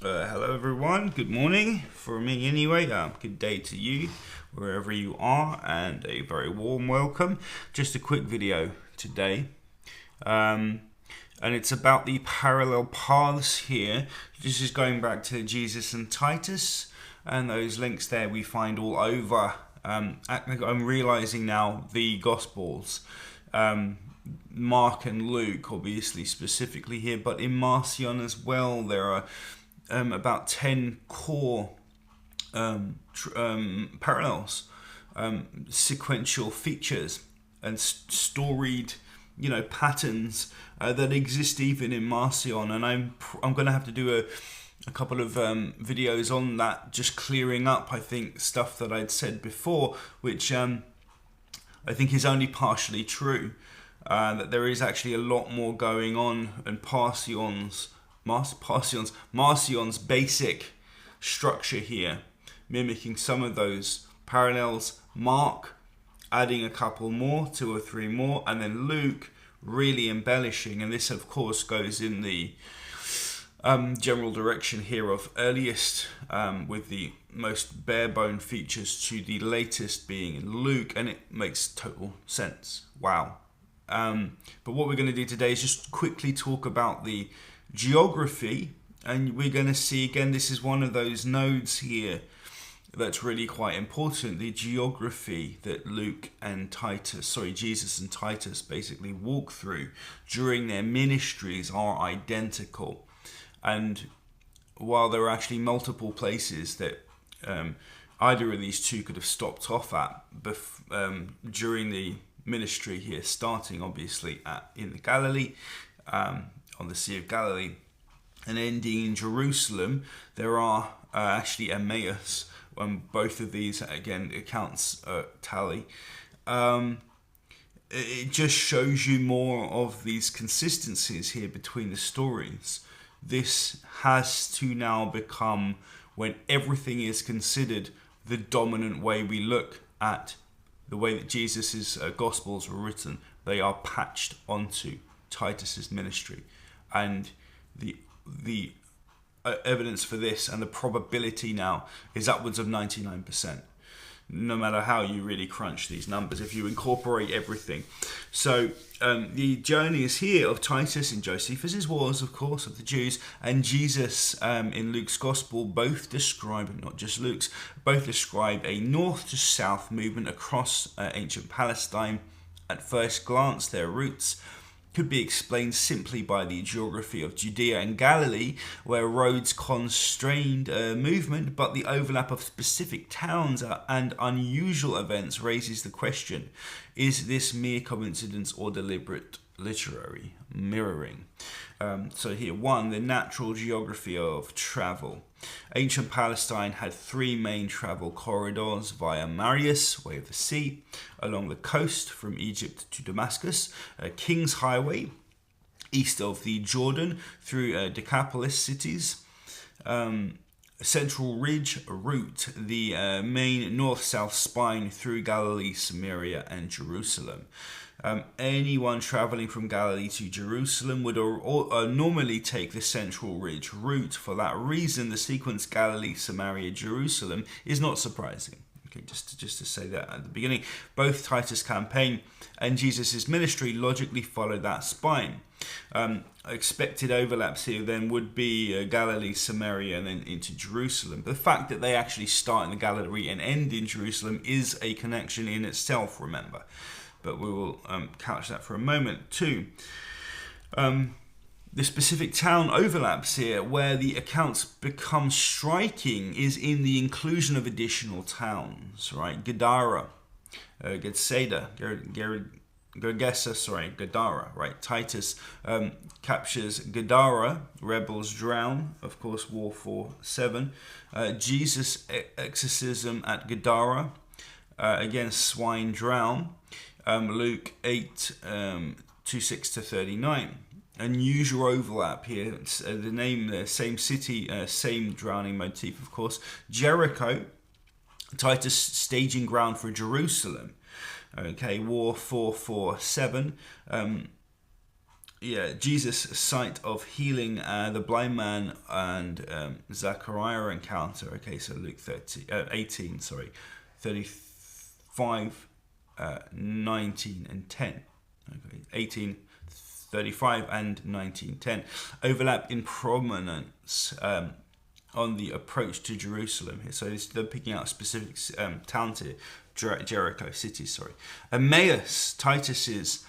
Hello everyone, good morning for me anyway, good day to you wherever you are, and a very warm welcome. Just a quick video today, and it's about the parallel paths here. This is going back to Jesus and Titus, and those links there we find all over. I'm realizing now the Gospels, Mark and Luke obviously specifically here, but in Marcion as well there are about 10 core parallels, sequential features and storied, patterns that exist even in Marcion. And I'm going to have to do a couple of videos on that, just clearing up, I think, stuff that I'd said before, which I think is only partially true. That there is actually a lot more going on, and Marcion's basic structure here, mimicking some of those parallels. Mark adding a couple more, 2 or 3 more, and then Luke really embellishing. And this, of course, goes in the general direction here of earliest, with the most bare bone features, to the latest being in Luke, and it makes total sense. Wow. But what we're going to do today is just quickly talk about the geography, and we're going to see again, this is one of those nodes here that's really quite important. The geography that Jesus and Titus basically walk through during their ministries are identical. And while there are actually multiple places that either of these two could have stopped off at during the ministry here, starting obviously in the Galilee, on the Sea of Galilee, and ending in Jerusalem, there are actually Emmaus, when both of these again accounts tally. It just shows you more of these consistencies here between the stories. This has to now become, when everything is considered, the dominant way we look at the way that Jesus' Gospels were written. They are patched onto Titus's ministry, and the evidence for this and the probability now is upwards of 99%, no matter how you really crunch these numbers, if you incorporate everything. So the journeys here of Titus and Josephus' wars, of course, of the Jews, and Jesus in Luke's Gospel both describe, not just Luke's, both describe a north to south movement across ancient Palestine. At first glance, their routes could be explained simply by the geography of Judea and Galilee, where roads constrained movement, but the overlap of specific towns and unusual events raises the question: is this mere coincidence or deliberate literary mirroring? So here, 1, the natural geography of travel. Ancient Palestine had 3 main travel corridors via Marius, way of the sea, along the coast from Egypt to Damascus, King's Highway, east of the Jordan through Decapolis cities, Central Ridge route, the main north-south spine through Galilee, Samaria and Jerusalem. Anyone travelling from Galilee to Jerusalem would normally take the Central Ridge route. For that reason, the sequence Galilee, Samaria, Jerusalem is not surprising. Okay, just to say that at the beginning, both Titus' campaign and Jesus' ministry logically follow that spine. Expected overlaps here then would be Galilee, Samaria, and then into Jerusalem. The fact that they actually start in the Galilee and end in Jerusalem is a connection in itself, remember. But we will couch that for a moment. 2, the specific town overlaps here. Where the accounts become striking is in the inclusion of additional towns, right? Gadara, Gadara, right? Titus captures Gadara, rebels drown, of course, War 4:7. Jesus' exorcism at Gadara, again, swine drown. Luke 8:26-39. Unusual overlap here. The name there, same city, same drowning motif, of course. Jericho, Titus staging ground for Jerusalem. Okay, War 4:7. Jesus' sight of healing the blind man and Zechariah encounter. Okay, so Luke 18, 35, 19 and 10. Okay, 18, 35 and 19:10 overlap in prominence on the approach to Jerusalem here. So they're picking out specific towns here, Jericho cities. Emmaus, Titus's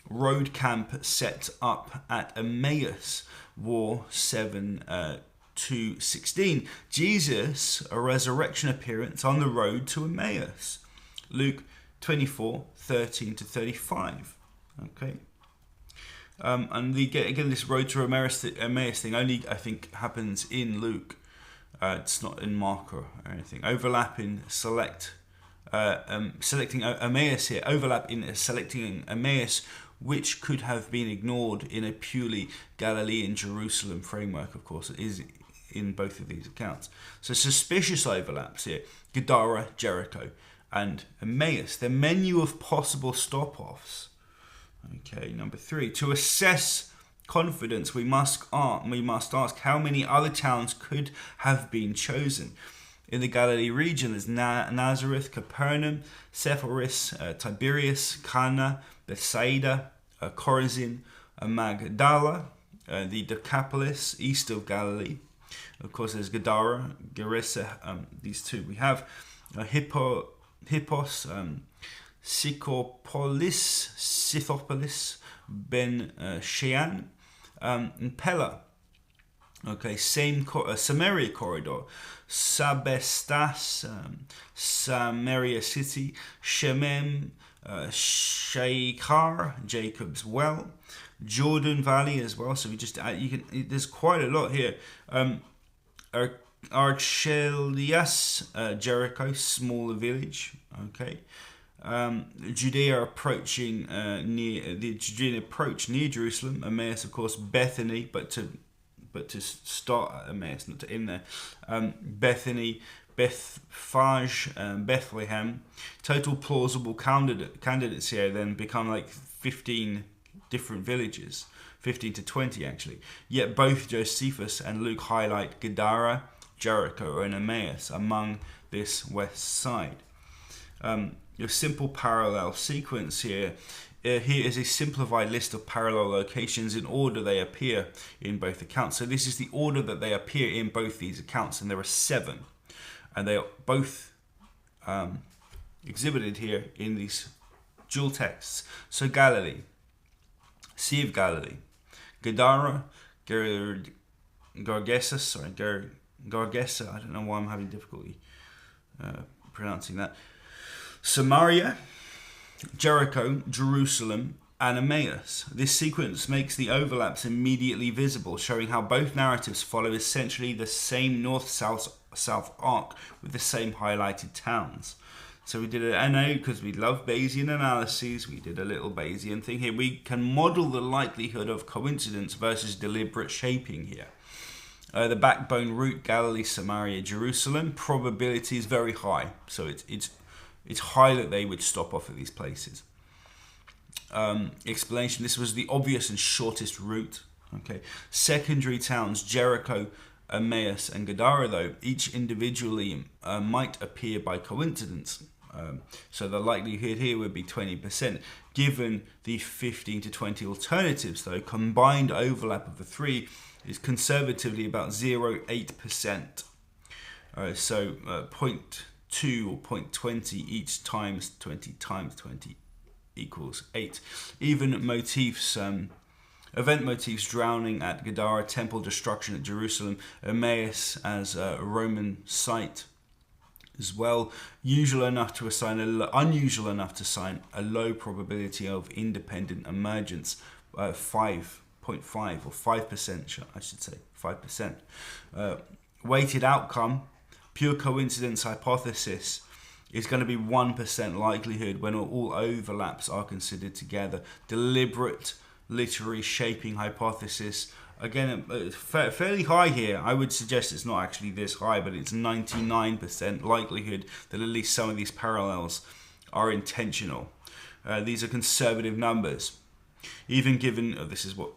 road camp set up at Emmaus, War 7-16. Jesus, a resurrection appearance on the road to Emmaus, Luke 24:13-35. Okay. And again, this road to Emmaus thing only, I think, happens in Luke. It's not in Mark or anything. Selecting Emmaus here. Overlap in selecting Emmaus, which could have been ignored in a purely Galilean Jerusalem framework, of course. It is in both of these accounts. So suspicious overlaps here. Gadara, Jericho, and Emmaus. The menu of possible stop-offs. Okay, number 3. To assess confidence, we must ask how many other towns could have been chosen. In the Galilee region, there's Nazareth, Capernaum, Sepphoris, Tiberias, Cana, Bethsaida, Chorazin, Magdala, the Decapolis, east of Galilee. Of course, there's Gadara, Gerasa, these two. We have Hippos, Scythopolis, Ben Shean, and Pella. Okay, same Samaria corridor, Sabestas, Samaria city, Shemem, Shechar, Jacob's well, Jordan Valley as well. So we just there's quite a lot here. Archelias, Jericho, smaller village. Okay. Judea approaching near the Judean approach near Jerusalem. Emmaus, of course, Bethany, but to start at Emmaus, not to end there. Bethany, Bethphage, Bethlehem. Total plausible candidates here then become like 15 different villages, 15 to 20 actually. Yet both Josephus and Luke highlight Gadara, Jericho, and Emmaus among this west side. Your simple parallel sequence here. Here is a simplified list of parallel locations in order they appear in both accounts. So this is the order that they appear in both these accounts, and there are 7. And they are both exhibited here in these dual texts. So Galilee, Sea of Galilee, Gadara, Gargesa, I don't know why I'm having difficulty pronouncing that. Samaria, Jericho, Jerusalem, and Emmaus. This sequence makes the overlaps immediately visible, showing how both narratives follow essentially the same north-south arc with the same highlighted towns. So we did an NA because we love Bayesian analyses. We did a little Bayesian thing here. We can model the likelihood of coincidence versus deliberate shaping here. The backbone route, Galilee, Samaria, Jerusalem, probability is very high. So it's high that they would stop off at these places. Explanation, this was the obvious and shortest route. Okay. Secondary towns, Jericho, Emmaus, and Gadara, though, each individually might appear by coincidence. So the likelihood here would be 20%. Given the 15 to 20 alternatives, though, combined overlap of the 3 is conservatively about 0.8%. So 0.2 or 0.20 each times 20 times 20 equals 8. Even motifs, event motifs, drowning at Gadara, temple destruction at Jerusalem, Emmaus as a Roman site as well, unusual enough to assign a low probability of independent emergence, 5.5 or 5%, I should say, 5%. Weighted outcome, pure coincidence hypothesis, is going to be 1% likelihood when all overlaps are considered together. Deliberate literary shaping hypothesis, again, fairly high here. I would suggest it's not actually this high, but it's 99% likelihood that at least some of these parallels are intentional. These are conservative numbers. Even given, this is what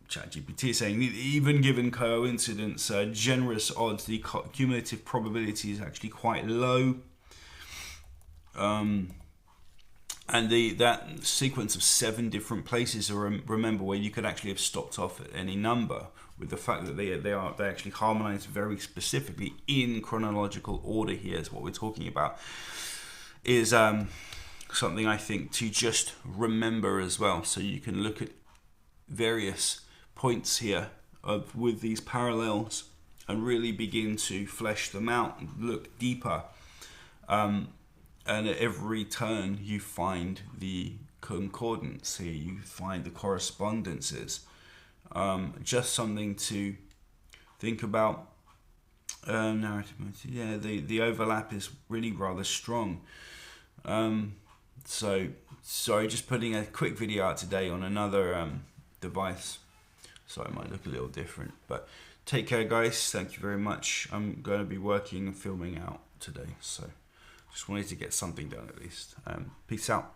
ChatGPT is saying, even given coincidence, generous odds, the cumulative probability is actually quite low. And that sequence of 7 different places, remember, where you could actually have stopped off at any number, with the fact that they actually harmonize very specifically in chronological order here is what we're talking about, is something I think to just remember as well. So you can look at various points here with these parallels and really begin to flesh them out and look deeper. And at every turn you find the concordance here, you find the correspondences. Just something to think about. Narrative, yeah, the overlap is really rather strong. So sorry, just putting a quick video out today on another device, so it might look a little different, but take care guys, thank you very much. I'm going to be working and filming out today, so just wanted to get something done at least. Peace out.